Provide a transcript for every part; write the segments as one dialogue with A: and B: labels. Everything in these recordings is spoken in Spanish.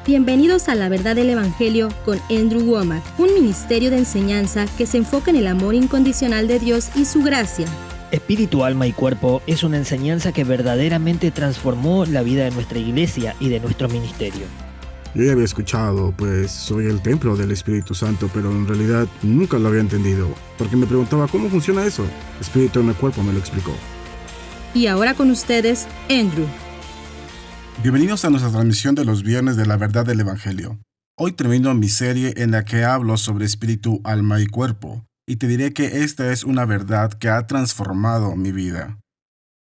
A: Bienvenidos a La Verdad del Evangelio con Andrew Wommack, un ministerio de enseñanza que se enfoca en el amor incondicional de Dios y su gracia.
B: Espíritu, alma y cuerpo es una enseñanza que verdaderamente transformó la vida de nuestra iglesia y de nuestro ministerio.
C: Yo ya había escuchado, pues soy el templo del Espíritu Santo, pero en realidad nunca lo había entendido, porque me preguntaba cómo funciona eso. Espíritu, alma y cuerpo me lo explicó.
A: Y ahora con ustedes, Andrew.
D: Bienvenidos a nuestra transmisión de los viernes de la verdad del Evangelio. Hoy termino mi serie en la que hablo sobre espíritu, alma y cuerpo, y te diré que esta es una verdad que ha transformado mi vida.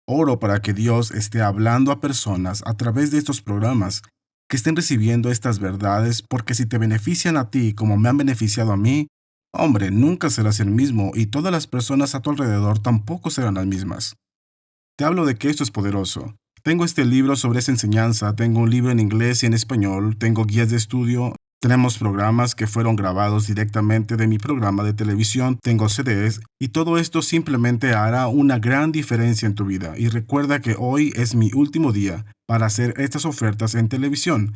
D: Oro para que Dios esté hablando a personas a través de estos programas que estén recibiendo estas verdades, porque si te benefician a ti como me han beneficiado a mí, hombre, nunca serás el mismo y todas las personas a tu alrededor tampoco serán las mismas. Te hablo de que esto es poderoso. Tengo este libro sobre esa enseñanza, tengo un libro en inglés y en español, tengo guías de estudio, tenemos programas que fueron grabados directamente de mi programa de televisión, tengo CDs, y todo esto simplemente hará una gran diferencia en tu vida. Y recuerda que hoy es mi último día para hacer estas ofertas en televisión.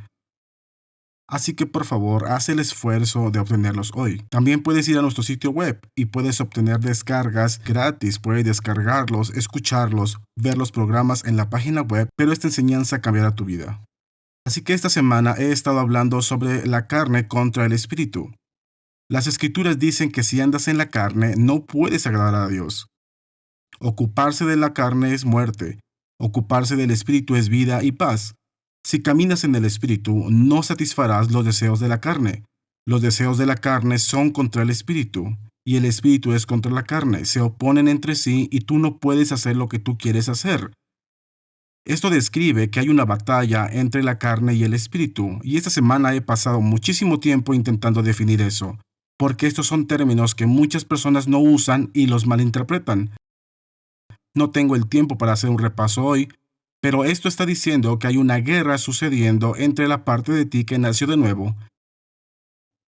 D: Así que por favor, haz el esfuerzo de obtenerlos hoy. También puedes ir a nuestro sitio web y puedes obtener descargas gratis. Puedes descargarlos, escucharlos, ver los programas en la página web, pero esta enseñanza cambiará tu vida. Así que esta semana he estado hablando sobre la carne contra el espíritu. Las escrituras dicen que si andas en la carne, no puedes agradar a Dios. Ocuparse de la carne es muerte. Ocuparse del espíritu es vida y paz. Si caminas en el espíritu, no satisfarás los deseos de la carne. Los deseos de la carne son contra el espíritu, y el espíritu es contra la carne. Se oponen entre sí y tú no puedes hacer lo que tú quieres hacer. Esto describe que hay una batalla entre la carne y el espíritu, y esta semana he pasado muchísimo tiempo intentando definir eso, porque estos son términos que muchas personas no usan y los malinterpretan. No tengo el tiempo para hacer un repaso hoy, pero esto está diciendo que hay una guerra sucediendo entre la parte de ti que nació de nuevo,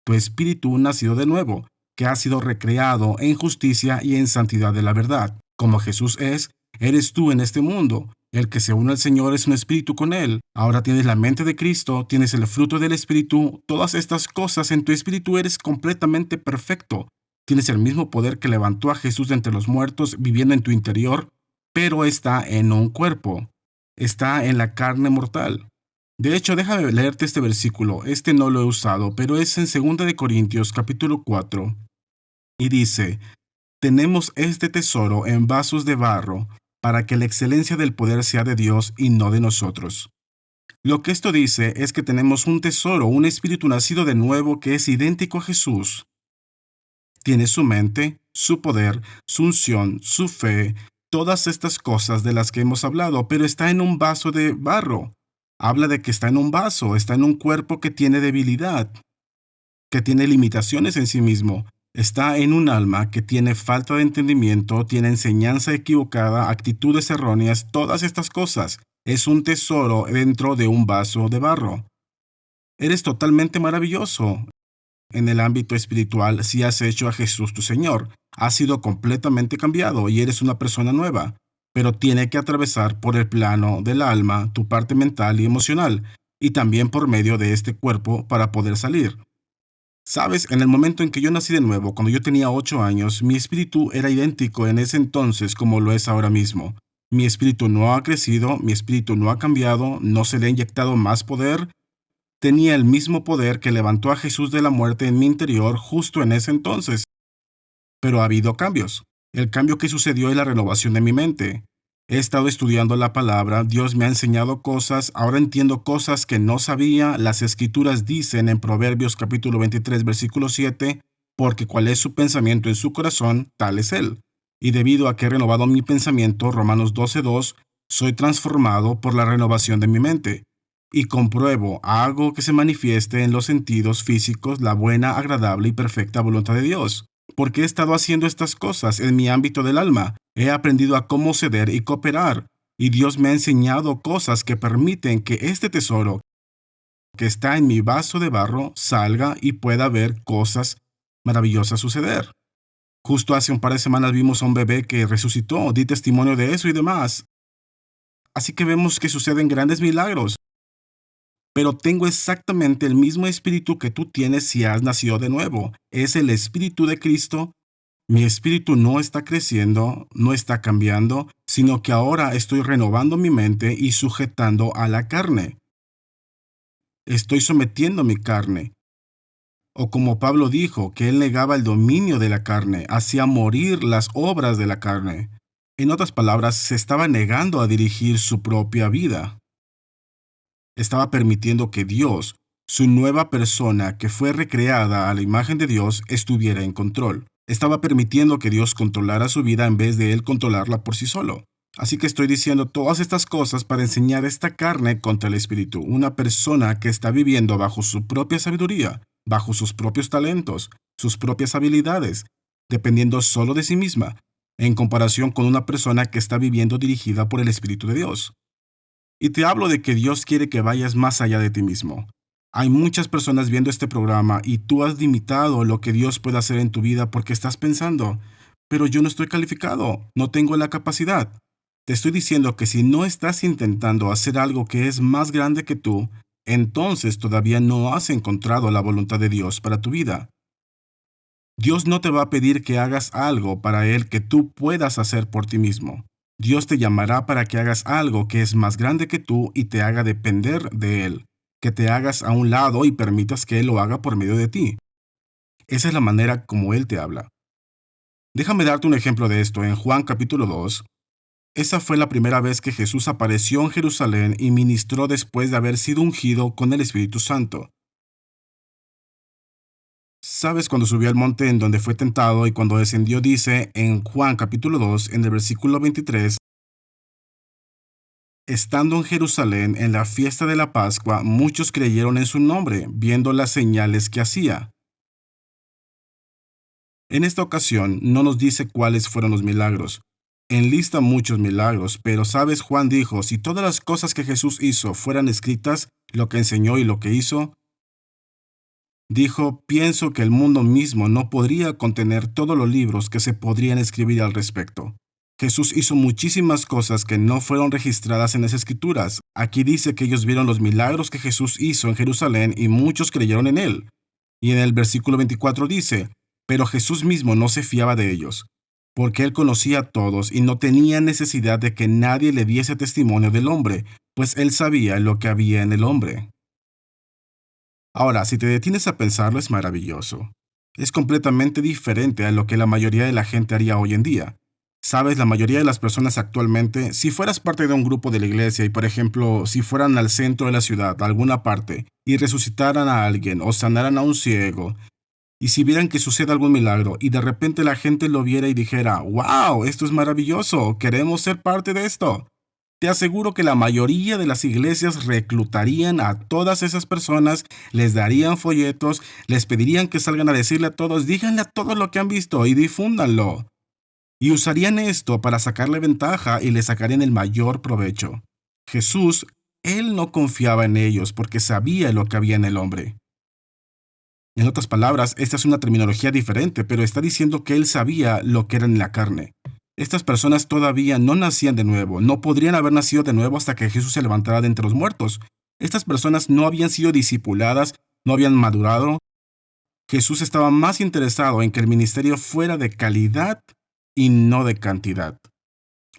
D: tu espíritu nacido de nuevo, que ha sido recreado en justicia y en santidad de la verdad. Como Jesús es, eres tú en este mundo. El que se une al Señor es un espíritu con Él. Ahora tienes la mente de Cristo, tienes el fruto del espíritu, todas estas cosas en tu espíritu eres completamente perfecto. Tienes el mismo poder que levantó a Jesús de entre los muertos viviendo en tu interior, pero está en un cuerpo. Está en la carne mortal. De hecho, déjame leerte este versículo. Este no lo he usado, pero es en 2 Corintios capítulo 4. Y dice, tenemos este tesoro en vasos de barro, para que la excelencia del poder sea de Dios y no de nosotros. Lo que esto dice es que tenemos un tesoro, un espíritu nacido de nuevo que es idéntico a Jesús. Tiene su mente, su poder, su unción, su fe, todas estas cosas de las que hemos hablado, pero está en un vaso de barro. Habla de que está en un vaso, está en un cuerpo que tiene debilidad, que tiene limitaciones en sí mismo. Está en un alma que tiene falta de entendimiento, tiene enseñanza equivocada, actitudes erróneas, todas estas cosas. Es un tesoro dentro de un vaso de barro. Eres totalmente maravilloso. En el ámbito espiritual, si has hecho a Jesús tu Señor, has sido completamente cambiado y eres una persona nueva, pero tiene que atravesar por el plano del alma, tu parte mental y emocional, y también por medio de este cuerpo para poder salir. Sabes, en el momento en que yo nací de nuevo, cuando yo tenía 8 años, mi espíritu era idéntico en ese entonces como lo es ahora mismo. Mi espíritu no ha crecido, mi espíritu no ha cambiado, no se le ha inyectado más poder. Tenía el mismo poder que levantó a Jesús de la muerte en mi interior justo en ese entonces. Pero ha habido cambios. El cambio que sucedió es la renovación de mi mente. He estado estudiando la palabra, Dios me ha enseñado cosas, ahora entiendo cosas que no sabía. Las escrituras dicen en Proverbios capítulo 23, versículo 7, porque cuál es su pensamiento en su corazón, tal es él. Y debido a que he renovado mi pensamiento, Romanos 12:2, soy transformado por la renovación de mi mente. Y compruebo, hago que se manifieste en los sentidos físicos la buena, agradable y perfecta voluntad de Dios. Porque he estado haciendo estas cosas en mi ámbito del alma. He aprendido a cómo ceder y cooperar. Y Dios me ha enseñado cosas que permiten que este tesoro que está en mi vaso de barro salga y pueda ver cosas maravillosas suceder. Justo hace un par de semanas vimos a un bebé que resucitó. Di testimonio de eso y demás. Así que vemos que suceden grandes milagros. pero tengo exactamente el mismo espíritu que tú tienes si has nacido de nuevo. Es el espíritu de Cristo. Mi espíritu no está creciendo, no está cambiando, sino que ahora estoy renovando mi mente y sujetando a la carne. Estoy sometiendo mi carne. O como Pablo dijo, que él negaba el dominio de la carne, hacía morir las obras de la carne. En otras palabras, se estaba negando a dirigir su propia vida. Estaba permitiendo que Dios, su nueva persona que fue recreada a la imagen de Dios, estuviera en control. Estaba permitiendo que Dios controlara su vida en vez de él controlarla por sí solo. Así que estoy diciendo todas estas cosas para enseñar esta carne contra el espíritu. Una persona que está viviendo bajo su propia sabiduría, bajo sus propios talentos, sus propias habilidades, dependiendo solo de sí misma, en comparación con una persona que está viviendo dirigida por el Espíritu de Dios. Y te hablo de que Dios quiere que vayas más allá de ti mismo. Hay muchas personas viendo este programa y tú has limitado lo que Dios puede hacer en tu vida porque estás pensando, pero yo no estoy calificado, no tengo la capacidad. Te estoy diciendo que si no estás intentando hacer algo que es más grande que tú, entonces todavía no has encontrado la voluntad de Dios para tu vida. Dios no te va a pedir que hagas algo para Él que tú puedas hacer por ti mismo. Dios te llamará para que hagas algo que es más grande que tú y te haga depender de Él, que te hagas a un lado y permitas que Él lo haga por medio de ti. Esa es la manera como Él te habla. Déjame darte un ejemplo de esto en Juan capítulo 2. Esa fue la primera vez que Jesús apareció en Jerusalén y ministró después de haber sido ungido con el Espíritu Santo. ¿Sabes cuando subió al monte en donde fue tentado y cuando descendió? Dice en Juan capítulo 2, en el versículo 23, estando en Jerusalén en la fiesta de la Pascua, muchos creyeron en su nombre, viendo las señales que hacía. En esta ocasión no nos dice cuáles fueron los milagros. Enlista muchos milagros, pero sabes, Juan dijo, si todas las cosas que Jesús hizo fueran escritas, lo que enseñó y lo que hizo, dijo, pienso que el mundo mismo no podría contener todos los libros que se podrían escribir al respecto. Jesús hizo muchísimas cosas que no fueron registradas en las Escrituras. Aquí dice que ellos vieron los milagros que Jesús hizo en Jerusalén y muchos creyeron en él. Y en el versículo 24 dice, pero Jesús mismo no se fiaba de ellos, porque él conocía a todos y no tenía necesidad de que nadie le diese testimonio del hombre, pues él sabía lo que había en el hombre. Ahora, si te detienes a pensarlo, es maravilloso. Es completamente diferente a lo que la mayoría de la gente haría hoy en día. Sabes, la mayoría de las personas actualmente, si fueras parte de un grupo de la iglesia y, por ejemplo, si fueran al centro de la ciudad, a alguna parte, y resucitaran a alguien o sanaran a un ciego, y si vieran que sucede algún milagro y de repente la gente lo viera y dijera, ¡wow! Esto es maravilloso, queremos ser parte de esto. Te aseguro que la mayoría de las iglesias reclutarían a todas esas personas, les darían folletos, les pedirían que salgan a decirle a todos, díganle a todos lo que han visto y difúndanlo. Y usarían esto para sacarle ventaja y le sacarían el mayor provecho. Jesús, él no confiaba en ellos porque sabía lo que había en el hombre. En otras palabras, esta es una terminología diferente, pero está diciendo que él sabía lo que era en la carne. Estas personas todavía no nacían de nuevo, no podrían haber nacido de nuevo hasta que Jesús se levantara de entre los muertos. Estas personas no habían sido discipuladas, no habían madurado. Jesús estaba más interesado en que el ministerio fuera de calidad y no de cantidad.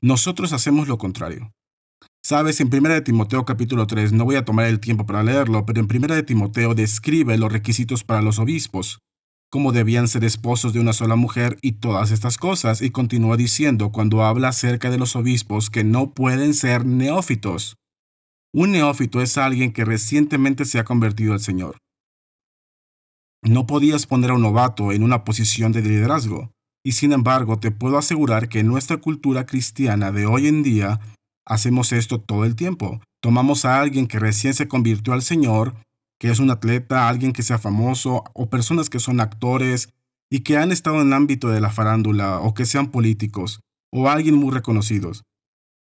D: Nosotros hacemos lo contrario. Sabes, en 1 de Timoteo capítulo 3, no voy a tomar el tiempo para leerlo, pero en 1 de Timoteo describe los requisitos para los obispos, cómo debían ser esposos de una sola mujer y todas estas cosas, y continúa diciendo cuando habla acerca de los obispos que no pueden ser neófitos. Un neófito es alguien que recientemente se ha convertido al Señor. No podías poner a un novato en una posición de liderazgo, y sin embargo te puedo asegurar que en nuestra cultura cristiana de hoy en día hacemos esto todo el tiempo. Tomamos a alguien que recién se convirtió al Señor, que es un atleta, alguien que sea famoso, o personas que son actores y que han estado en el ámbito de la farándula, o que sean políticos, o alguien muy reconocidos.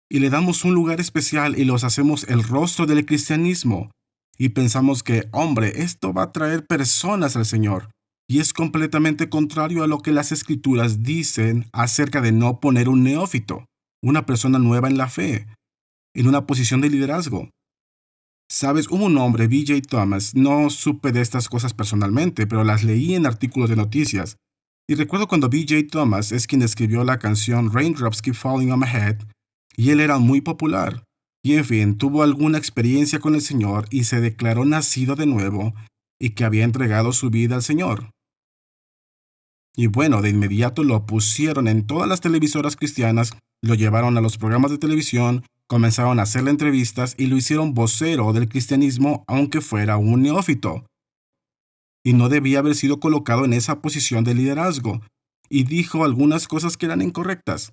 D: Y le damos un lugar especial y los hacemos el rostro del cristianismo. Y pensamos que, hombre, esto va a traer personas al Señor. Y es completamente contrario a lo que las Escrituras dicen acerca de no poner un neófito, una persona nueva en la fe, en una posición de liderazgo. Sabes, hubo un hombre, B.J. Thomas, no supe de estas cosas personalmente, pero las leí en artículos de noticias. Y recuerdo cuando B.J. Thomas es quien escribió la canción Raindrops Keep Falling on My Head, y él era muy popular. Y en fin, tuvo alguna experiencia con el Señor y se declaró nacido de nuevo y que había entregado su vida al Señor. Y bueno, de inmediato lo pusieron en todas las televisoras cristianas, lo llevaron a los programas de televisión, comenzaron a hacerle entrevistas y lo hicieron vocero del cristianismo aunque fuera un neófito. Y no debía haber sido colocado en esa posición de liderazgo, y dijo algunas cosas que eran incorrectas.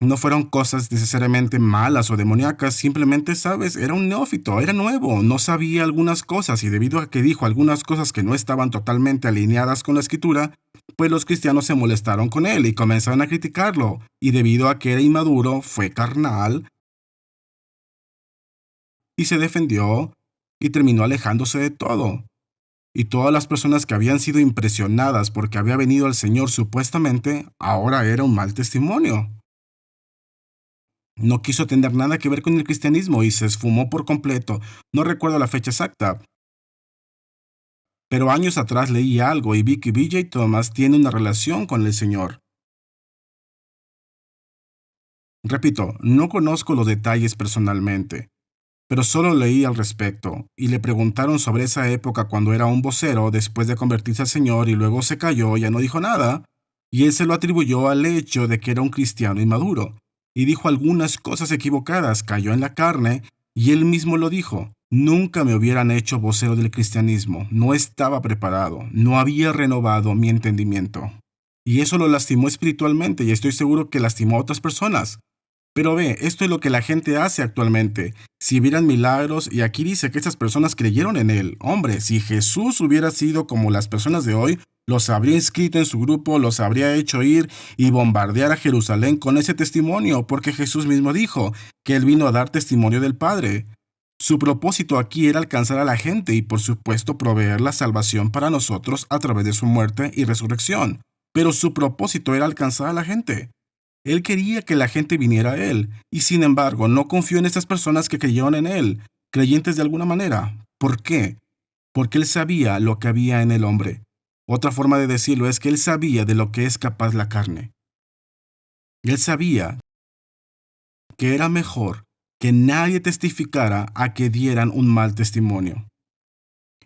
D: No fueron cosas necesariamente malas o demoníacas, simplemente, sabes, era un neófito, era nuevo, no sabía algunas cosas y debido a que dijo algunas cosas que no estaban totalmente alineadas con la escritura, pues los cristianos se molestaron con él y comenzaron a criticarlo, y debido a que era inmaduro, fue carnal y se defendió y terminó alejándose de todo. Y todas las personas que habían sido impresionadas porque había venido al Señor supuestamente, ahora era un mal testimonio. No quiso tener nada que ver con el cristianismo y se esfumó por completo. No recuerdo la fecha exacta, pero años atrás leí algo y vi que B.J. Thomas tiene una relación con el Señor. Repito, no conozco los detalles personalmente, pero solo leí al respecto, y le preguntaron sobre esa época cuando era un vocero después de convertirse al Señor y luego se cayó, ya no dijo nada, y él se lo atribuyó al hecho de que era un cristiano inmaduro. Y dijo algunas cosas equivocadas, cayó en la carne, y él mismo lo dijo. Nunca me hubieran hecho vocero del cristianismo, no estaba preparado, no había renovado mi entendimiento. Y eso lo lastimó espiritualmente, y estoy seguro que lastimó a otras personas. Pero ve, esto es lo que la gente hace actualmente. Si vieran milagros, y aquí dice que estas personas creyeron en él. Hombre, si Jesús hubiera sido como las personas de hoy, los habría inscrito en su grupo, los habría hecho ir y bombardear a Jerusalén con ese testimonio, porque Jesús mismo dijo que él vino a dar testimonio del Padre. Su propósito aquí era alcanzar a la gente y, por supuesto, proveer la salvación para nosotros a través de su muerte y resurrección. Pero su propósito era alcanzar a la gente. Él quería que la gente viniera a él, y sin embargo no confió en estas personas que creyeron en él, creyentes de alguna manera. ¿Por qué? Porque él sabía lo que había en el hombre. Otra forma de decirlo es que él sabía de lo que es capaz la carne. Él sabía que era mejor que nadie testificara a que dieran un mal testimonio.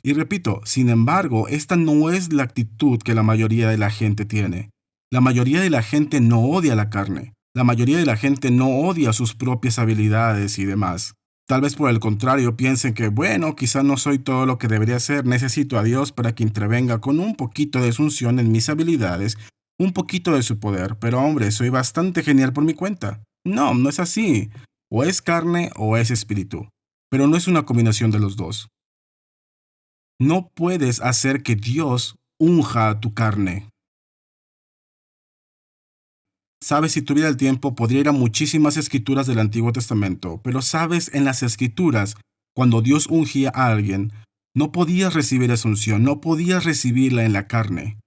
D: Y repito, sin embargo, esta no es la actitud que la mayoría de la gente tiene. La mayoría de la gente no odia la carne. La mayoría de la gente no odia sus propias habilidades y demás. Tal vez por el contrario piensen que, bueno, quizá no soy todo lo que debería ser, necesito a Dios para que intervenga con un poquito de su unción en mis habilidades, un poquito de su poder, pero hombre, soy bastante genial por mi cuenta. No, no es así. O es carne o es espíritu, pero no es una combinación de los dos. No puedes hacer que Dios unja tu carne. Sabes, si tuviera el tiempo, podría ir a muchísimas escrituras del Antiguo Testamento, pero sabes, en las escrituras, cuando Dios ungía a alguien, no podías recibir esa unción, no podías recibirla en la carne.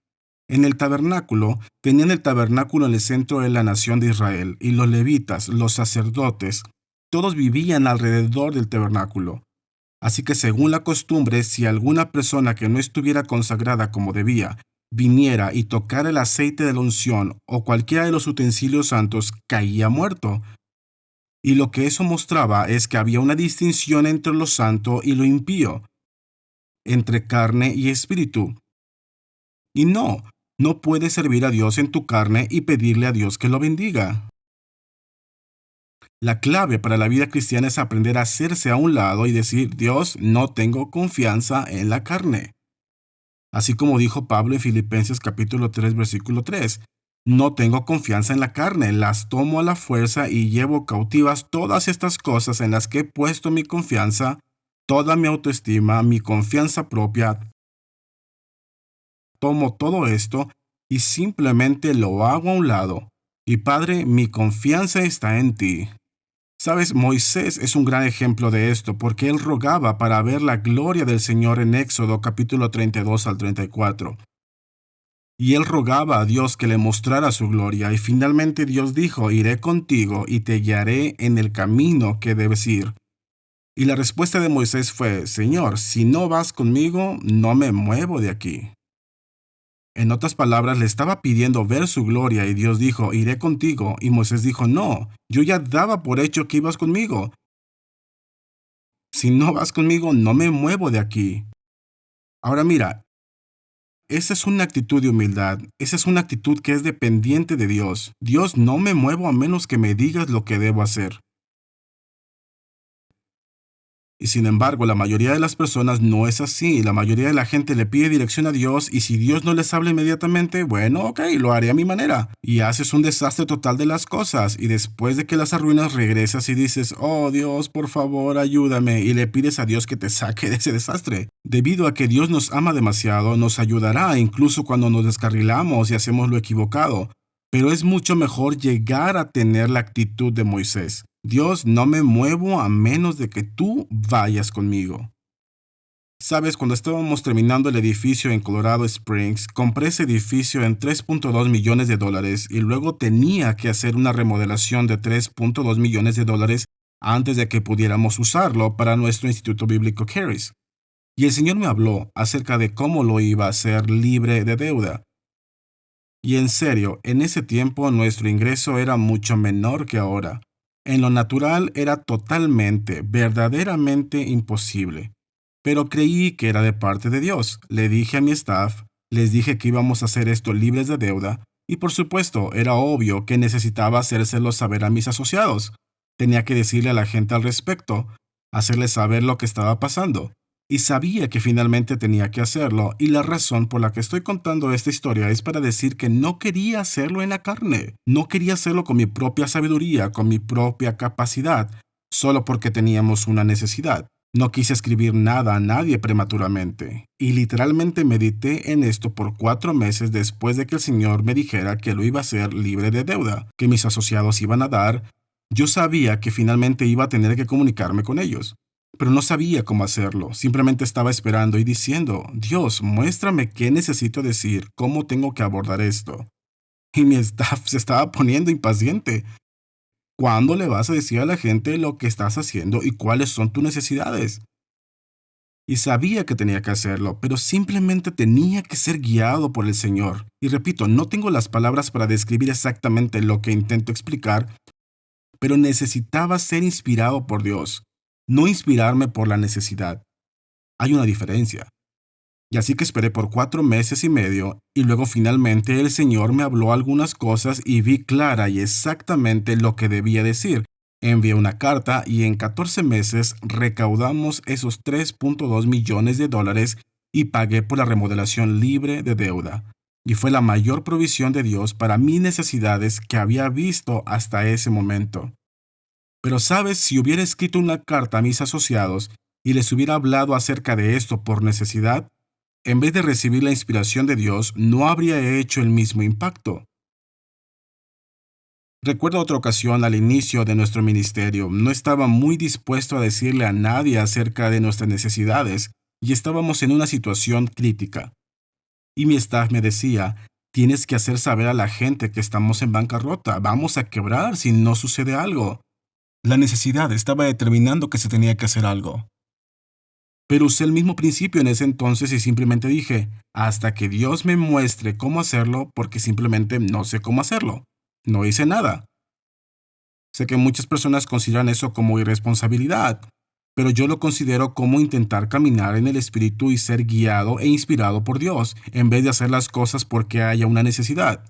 D: En el tabernáculo, tenían el tabernáculo en el centro de la nación de Israel, y los levitas, los sacerdotes, todos vivían alrededor del tabernáculo. Así que según la costumbre, si alguna persona que no estuviera consagrada como debía, viniera y tocara el aceite de la unción o cualquiera de los utensilios santos, caía muerto. Y lo que eso mostraba es que había una distinción entre lo santo y lo impío, entre carne y espíritu. Y no puedes servir a Dios en tu carne y pedirle a Dios que lo bendiga. La clave para la vida cristiana es aprender a hacerse a un lado y decir, Dios, no tengo confianza en la carne. Así como dijo Pablo en Filipenses capítulo 3, versículo 3, no tengo confianza en la carne, las tomo a la fuerza y llevo cautivas todas estas cosas en las que he puesto mi confianza, toda mi autoestima, mi confianza propia. Tomo todo esto y simplemente lo hago a un lado. Y Padre, mi confianza está en ti. Sabes, Moisés es un gran ejemplo de esto porque él rogaba para ver la gloria del Señor en Éxodo capítulo 32 al 34. Y él rogaba a Dios que le mostrara su gloria y finalmente Dios dijo, iré contigo y te guiaré en el camino que debes ir. Y la respuesta de Moisés fue, Señor, si no vas conmigo, no me muevo de aquí. En otras palabras, le estaba pidiendo ver su gloria y Dios dijo, iré contigo. Y Moisés dijo, no, yo ya daba por hecho que ibas conmigo. Si no vas conmigo, no me muevo de aquí. Ahora mira, esa es una actitud de humildad, esa es una actitud que es dependiente de Dios. Dios, no me muevo a menos que me digas lo que debo hacer. Y sin embargo, la mayoría de las personas no es así. La mayoría de la gente le pide dirección a Dios y si Dios no les habla inmediatamente, bueno, ok, lo haré a mi manera. Y haces un desastre total de las cosas y después de que las arruinas regresas y dices, oh Dios, por favor, ayúdame y le pides a Dios que te saque de ese desastre. Debido a que Dios nos ama demasiado, nos ayudará incluso cuando nos descarrilamos y hacemos lo equivocado. Pero es mucho mejor llegar a tener la actitud de Moisés. Dios, no me muevo a menos de que tú vayas conmigo. Sabes, cuando estábamos terminando el edificio en Colorado Springs, compré ese edificio en $3.2 millones y luego tenía que hacer una remodelación de $3.2 millones antes de que pudiéramos usarlo para nuestro Instituto Bíblico Charis. Y el Señor me habló acerca de cómo lo iba a hacer libre de deuda. Y en serio, en ese tiempo nuestro ingreso era mucho menor que ahora. En lo natural era totalmente, verdaderamente imposible. Pero creí que era de parte de Dios. Le dije a mi staff, les dije que íbamos a hacer esto libres de deuda, y por supuesto era obvio que necesitaba hacérselo saber a mis asociados. Tenía que decirle a la gente al respecto, hacerles saber lo que estaba pasando. Y sabía que finalmente tenía que hacerlo, y la razón por la que estoy contando esta historia es para decir que no quería hacerlo en la carne. No quería hacerlo con mi propia sabiduría, con mi propia capacidad, solo porque teníamos una necesidad. No quise escribir nada a nadie prematuramente. Y literalmente medité en esto por 4 meses después de que el Señor me dijera que lo iba a hacer libre de deuda, que mis asociados iban a dar. Yo sabía que finalmente iba a tener que comunicarme con ellos. Pero no sabía cómo hacerlo, simplemente estaba esperando y diciendo, Dios, muéstrame qué necesito decir, cómo tengo que abordar esto. Y mi staff se estaba poniendo impaciente. ¿Cuándo le vas a decir a la gente lo que estás haciendo y cuáles son tus necesidades? Y sabía que tenía que hacerlo, pero simplemente tenía que ser guiado por el Señor. Y repito, no tengo las palabras para describir exactamente lo que intento explicar, pero necesitaba ser inspirado por Dios. No inspirarme por la necesidad. Hay una diferencia. Y así que esperé por 4 meses y medio, y luego finalmente el Señor me habló algunas cosas y vi clara y exactamente lo que debía decir. Envié una carta y en 14 meses recaudamos esos $3.2 millones y pagué por la remodelación libre de deuda. Y fue la mayor provisión de Dios para mis necesidades que había visto hasta ese momento. Pero sabes, si hubiera escrito una carta a mis asociados y les hubiera hablado acerca de esto por necesidad, en vez de recibir la inspiración de Dios, no habría hecho el mismo impacto. Recuerdo otra ocasión al inicio de nuestro ministerio, no estaba muy dispuesto a decirle a nadie acerca de nuestras necesidades y estábamos en una situación crítica. Y mi staff me decía, tienes que hacer saber a la gente que estamos en bancarrota, vamos a quebrar si no sucede algo. La necesidad estaba determinando que se tenía que hacer algo. Pero usé el mismo principio en ese entonces y simplemente dije, hasta que Dios me muestre cómo hacerlo, porque simplemente no sé cómo hacerlo. No hice nada. Sé que muchas personas consideran eso como irresponsabilidad, pero yo lo considero como intentar caminar en el Espíritu y ser guiado e inspirado por Dios, en vez de hacer las cosas porque haya una necesidad.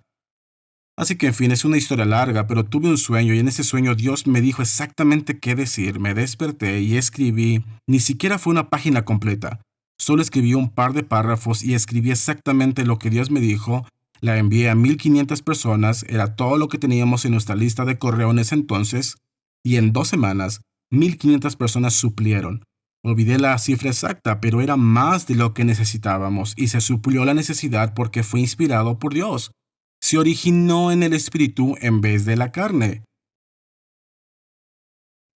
D: Así que, en fin, es una historia larga, pero tuve un sueño y en ese sueño Dios me dijo exactamente qué decir. Me desperté y escribí. Ni siquiera fue una página completa. Solo escribí un par de párrafos y escribí exactamente lo que Dios me dijo. La envié a 1,500 personas. Era todo lo que teníamos en nuestra lista de correo en ese entonces. Y en 2 semanas, 1,500 personas suplieron. Olvidé la cifra exacta, pero era más de lo que necesitábamos y se suplió la necesidad porque fue inspirado por Dios. Se originó en el espíritu en vez de la carne.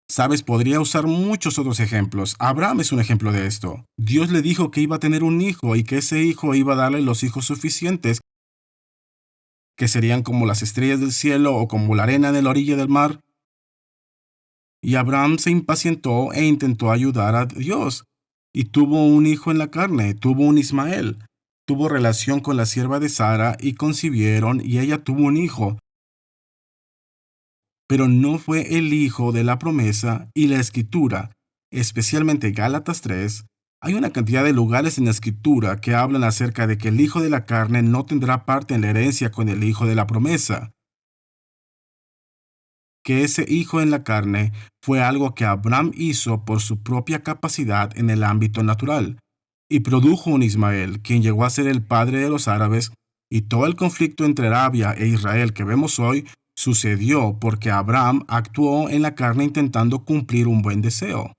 D: Sabes, podría usar muchos otros ejemplos. Abraham es un ejemplo de esto. Dios le dijo que iba a tener un hijo y que ese hijo iba a darle los hijos suficientes, que serían como las estrellas del cielo o como la arena de la orilla del mar. Y Abraham se impacientó e intentó ayudar a Dios. Y tuvo un hijo en la carne, tuvo un Ismael. Tuvo relación con la sierva de Sara y concibieron y ella tuvo un hijo. Pero no fue el hijo de la promesa, y la Escritura, especialmente Gálatas 3, hay una cantidad de lugares en la Escritura que hablan acerca de que el hijo de la carne no tendrá parte en la herencia con el hijo de la promesa. Que ese hijo en la carne fue algo que Abraham hizo por su propia capacidad en el ámbito natural, y produjo un Ismael, quien llegó a ser el padre de los árabes, y todo el conflicto entre Arabia e Israel que vemos hoy sucedió porque Abraham actuó en la carne intentando cumplir un buen deseo.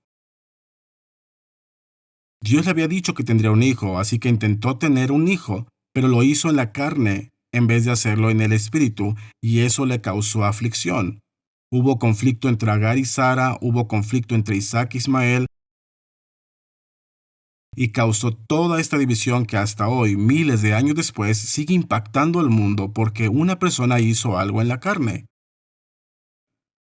D: Dios le había dicho que tendría un hijo, así que intentó tener un hijo, pero lo hizo en la carne en vez de hacerlo en el espíritu, y eso le causó aflicción. Hubo conflicto entre Agar y Sara, hubo conflicto entre Isaac e Ismael, y causó toda esta división que hasta hoy, miles de años después, sigue impactando al mundo porque una persona hizo algo en la carne.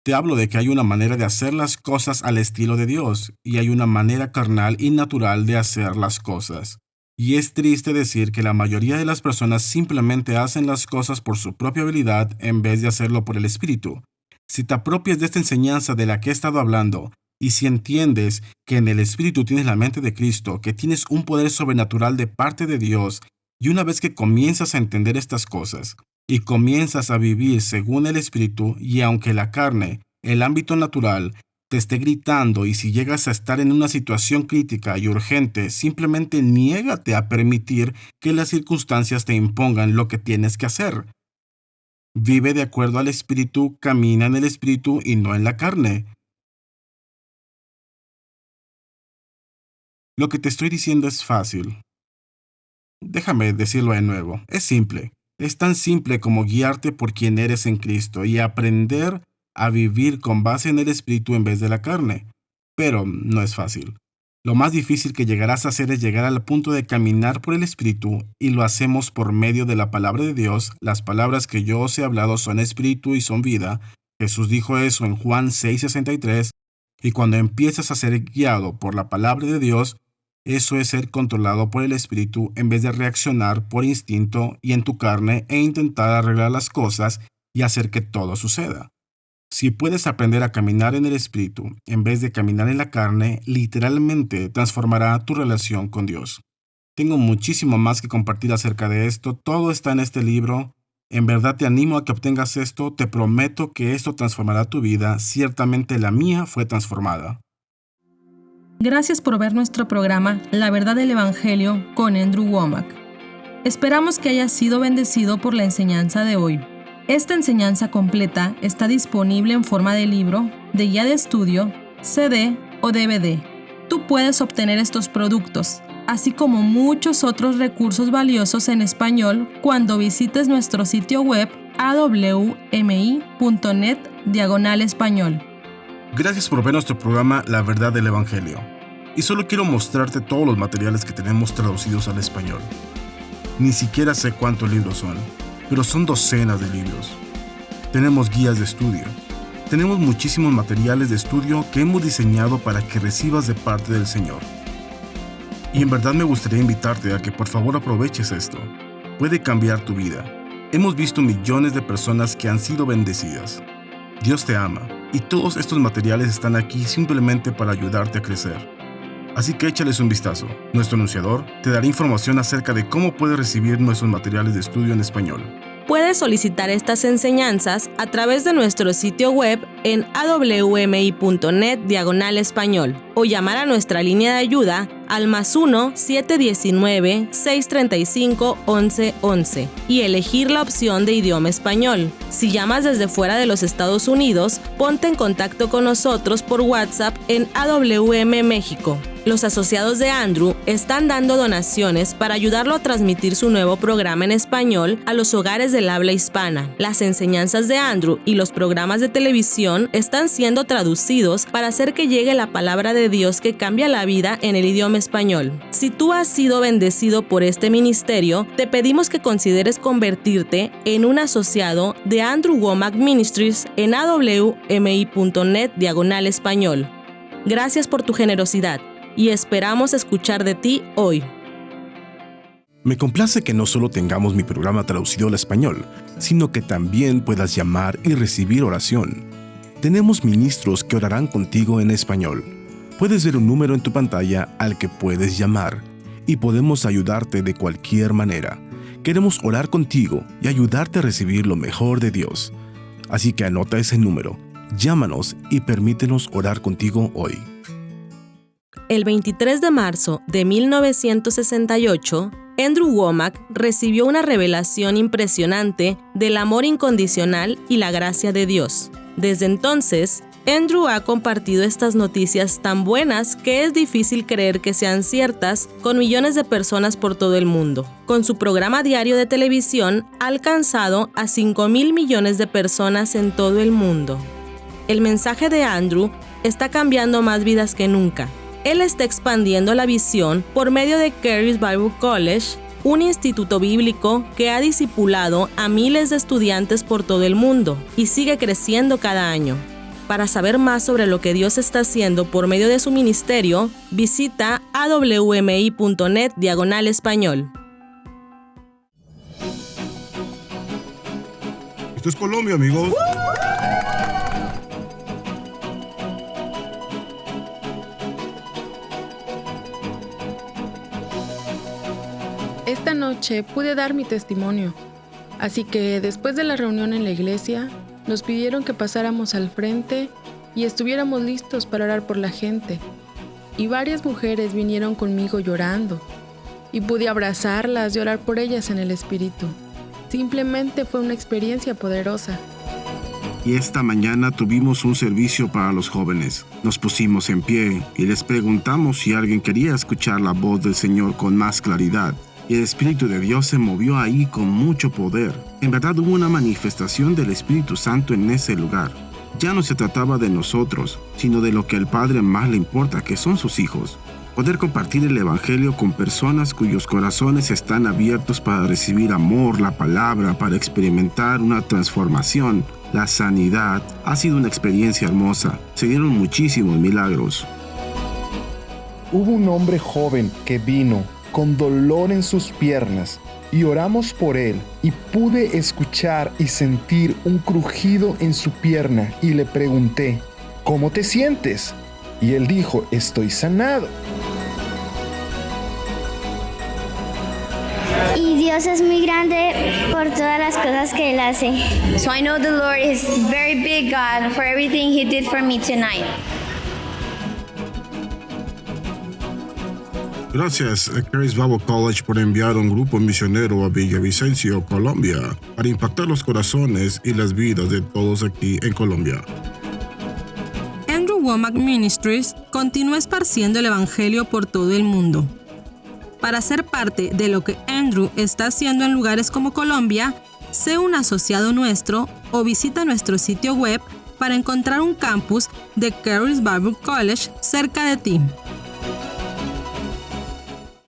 D: Te hablo de que hay una manera de hacer las cosas al estilo de Dios, y hay una manera carnal y natural de hacer las cosas. Y es triste decir que la mayoría de las personas simplemente hacen las cosas por su propia habilidad en vez de hacerlo por el Espíritu. Si te apropias de esta enseñanza de la que he estado hablando, y si entiendes que en el Espíritu tienes la mente de Cristo, que tienes un poder sobrenatural de parte de Dios, y una vez que comienzas a entender estas cosas, y comienzas a vivir según el Espíritu, y aunque la carne, el ámbito natural, te esté gritando, y si llegas a estar en una situación crítica y urgente, simplemente niégate a permitir que las circunstancias te impongan lo que tienes que hacer. Vive de acuerdo al Espíritu, camina en el Espíritu y no en la carne. Lo que te estoy diciendo es fácil. Déjame decirlo de nuevo. Es simple. Es tan simple como guiarte por quien eres en Cristo y aprender a vivir con base en el Espíritu en vez de la carne. Pero no es fácil. Lo más difícil que llegarás a hacer es llegar al punto de caminar por el Espíritu, y lo hacemos por medio de la palabra de Dios. Las palabras que yo os he hablado son Espíritu y son vida. Jesús dijo eso en Juan 6:63, y cuando empiezas a ser guiado por la palabra de Dios, eso es ser controlado por el Espíritu en vez de reaccionar por instinto y en tu carne e intentar arreglar las cosas y hacer que todo suceda. Si puedes aprender a caminar en el Espíritu en vez de caminar en la carne, literalmente transformará tu relación con Dios. Tengo muchísimo más que compartir acerca de esto. Todo está en este libro. En verdad te animo a que obtengas esto. Te prometo que esto transformará tu vida. Ciertamente la mía fue transformada.
A: Gracias por ver nuestro programa La Verdad del Evangelio con Andrew Wommack. Esperamos que hayas sido bendecido por la enseñanza de hoy. Esta enseñanza completa está disponible en forma de libro, de guía de estudio, CD o DVD. Tú puedes obtener estos productos, así como muchos otros recursos valiosos en español cuando visites nuestro sitio web awmi.net/español.
D: Gracias por ver nuestro programa La Verdad del Evangelio. Y solo quiero mostrarte todos los materiales que tenemos traducidos al español. Ni siquiera sé cuántos libros son, pero son docenas de libros. Tenemos guías de estudio. Tenemos muchísimos materiales de estudio que hemos diseñado para que recibas de parte del Señor. Y en verdad me gustaría invitarte a que por favor aproveches esto. Puede cambiar tu vida. Hemos visto millones de personas que han sido bendecidas. Dios te ama, y todos estos materiales están aquí simplemente para ayudarte a crecer. Así que échales un vistazo. Nuestro anunciador te dará información acerca de cómo puedes recibir nuestros materiales de estudio en español.
E: Puedes solicitar estas enseñanzas a través de nuestro sitio web en awmi.net/español o llamar a nuestra línea de ayuda al +1 719 635 1111 y elegir la opción de idioma español. Si llamas desde fuera de los Estados Unidos, ponte en contacto con nosotros por WhatsApp en AWM México Los asociados de Andrew están dando donaciones para ayudarlo a transmitir su nuevo programa en español a los hogares del habla hispana. Las enseñanzas de Andrew y los programas de televisión están siendo traducidos para hacer que llegue la palabra de Dios que cambia la vida en el idioma español. Si tú has sido bendecido por este ministerio, te pedimos que consideres convertirte en un asociado de Andrew Wommack Ministries en awmi.net/español. Gracias por tu generosidad y esperamos escuchar de ti hoy.
F: Me complace que no solo tengamos mi programa traducido al español, sino que también puedas llamar y recibir oración. Tenemos ministros que orarán contigo en español. Puedes ver un número en tu pantalla al que puedes llamar y podemos ayudarte de cualquier manera. Queremos orar contigo y ayudarte a recibir lo mejor de Dios. Así que anota ese número, llámanos y permítenos orar contigo hoy.
E: El 23 de marzo de 1968, Andrew Wommack recibió una revelación impresionante del amor incondicional y la gracia de Dios. Desde entonces, Andrew ha compartido estas noticias tan buenas que es difícil creer que sean ciertas con millones de personas por todo el mundo. Con su programa diario de televisión, ha alcanzado a 5,000 millones de personas en todo el mundo. El mensaje de Andrew está cambiando más vidas que nunca. Él está expandiendo la visión por medio de Charis Bible College, un instituto bíblico que ha discipulado a miles de estudiantes por todo el mundo y sigue creciendo cada año. Para saber más sobre lo que Dios está haciendo por medio de su ministerio, visita awmi.net/español.
C: Esto es Colombia, amigos.
G: Esta noche pude dar mi testimonio, así que después de la reunión en la iglesia, nos pidieron que pasáramos al frente y estuviéramos listos para orar por la gente. Y varias mujeres vinieron conmigo llorando, y pude abrazarlas y orar por ellas en el Espíritu. Simplemente fue una experiencia poderosa.
D: Y esta mañana tuvimos un servicio para los jóvenes. Nos pusimos en pie y les preguntamos si alguien quería escuchar la voz del Señor con más claridad. Y el Espíritu de Dios se movió ahí con mucho poder. En verdad hubo una manifestación del Espíritu Santo en ese lugar. Ya no se trataba de nosotros, sino de lo que al Padre más le importa, que son sus hijos. Poder compartir el Evangelio con personas cuyos corazones están abiertos para recibir amor, la palabra, para experimentar una transformación, la sanidad, ha sido una experiencia hermosa. Se dieron muchísimos milagros.
H: Hubo un hombre joven que vino con dolor en sus piernas y oramos por él y pude escuchar y sentir un crujido en su pierna y le pregunté, ¿cómo te sientes? Y él dijo, estoy sanado.
I: Y Dios es muy grande por todas las cosas que Él hace. So I know the Lord is very big God for everything He did for me tonight.
C: Gracias a Charis Bible College por enviar un grupo misionero a Villavicencio, Colombia, para impactar los corazones y las vidas de todos aquí en Colombia.
A: Andrew Wommack Ministries continúa esparciendo el Evangelio por todo el mundo. Para ser parte de lo que Andrew está haciendo en lugares como Colombia, sé un asociado nuestro o visita nuestro sitio web para encontrar un campus de Charis Bible College cerca de ti.